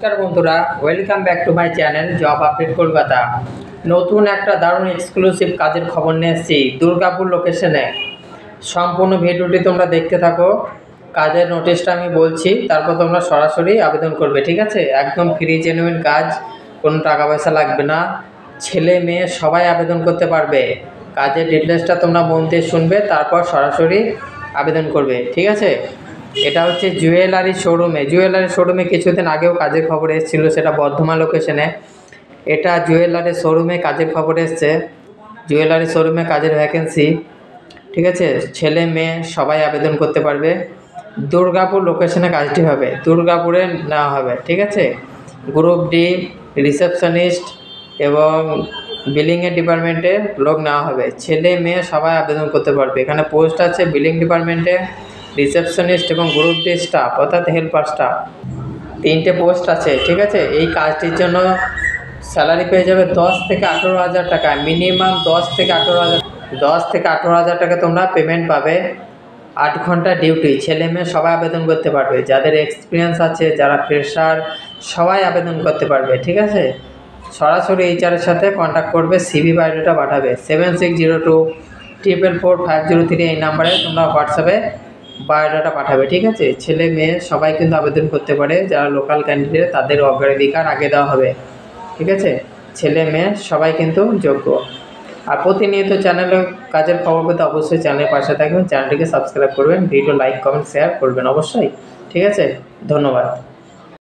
নমস্কার বন্ধুরা, welcome back to my channel job update Kolkata. নতুন একটা দারুণ এক্সক্লুসিভ কাজের খবর নিয়ে এসেছি দুর্গাপুর লোকেশনে। সম্পূর্ণ ভিডিওটি তোমরা দেখতে থাকো। কাজের নোটিশটা আমি বলছি, তারপর তোমরা সরাসরি আবেদন করবে, ঠিক আছে? একদম ফ্রি জেনুইন কাজ, কোনো টাকা পয়সা লাগবে না। ছেলে মেয়ে সবাই আবেদন করতে পারবে। কাজের ডিটেলসটা তোমরা মন দিয়ে শুনবে, তারপর সরাসরি আবেদন করবে, ঠিক আছে? এটা হচ্ছে জুয়েলারি শোরুমে কিছুদিন আগেও কাজের খবর এসেছিলো, সেটা বর্ধমান লোকেশনে। এটা জুয়েলারি শোরুমে কাজের খবর এসছে, জুয়েলারি শোরুমে কাজের ভ্যাকেন্সি, ঠিক আছে? ছেলে মেয়ে সবাই আবেদন করতে পারবে। দুর্গাপুর লোকেশনে কাজটি হবে, দুর্গাপুরে নেওয়া হবে, ঠিক আছে? গ্রুপ ডি, রিসেপশনিস্ট এবং বিলিংয়ের ডিপার্টমেন্টে লোক নেওয়া হবে। ছেলে মেয়ে সবাই আবেদন করতে পারবে। এখানে পোস্ট আছে বিলিং ডিপার্টমেন্টে, রিসেপশনিস্ট এবং গ্রুপ ডি স্টাফ অর্থাৎ হেল্পার স্টাফ, 3টে পোস্ট আছে, ঠিক আছে? এই কাজটির জন্য স্যালারি পেয়ে যাবে 10 থেকে 18,000 টাকা, মিনিমাম 10 থেকে 18,000 টাকা তোমরা পেমেন্ট পাবে। 8 ঘন্টা ডিউটি, ছেলে মেয়ে সবাই আবেদন করতে পারবে। যাদের এক্সপিরিয়েন্স আছে, যারা ফ্রেশার, সবাই আবেদন করতে পারবে, ঠিক আছে? সরাসরি এইচআরের সাথে কন্ট্যাক্ট করবে, সিভি বায়োডাটা পাঠাবে 7602444503 এই নাম্বারে তোমরা হোয়াটসঅ্যাপে বায়োডাটা পাঠাবে, ঠিক আছে? ছেলে মেয়ে সবাই কিন্তু আবেদন করতে পারে। যারা লোকাল ক্যান্ডিডেট তাদের অগ্রাধিকার আগে দেওয়া হবে, ঠিক আছে? ছেলে মেয়ে সবাই কিন্তু যোগ্য। আর প্রতিনিয়ত চ্যানেলে কাজের খবর পেতে অবশ্যই চ্যানেলের পাশে থাকবেন, চ্যানেলটিকে সাবস্ক্রাইব করবেন, ভিডিও লাইক কমেন্ট শেয়ার করবেন অবশ্যই, ঠিক আছে? ধন্যবাদ।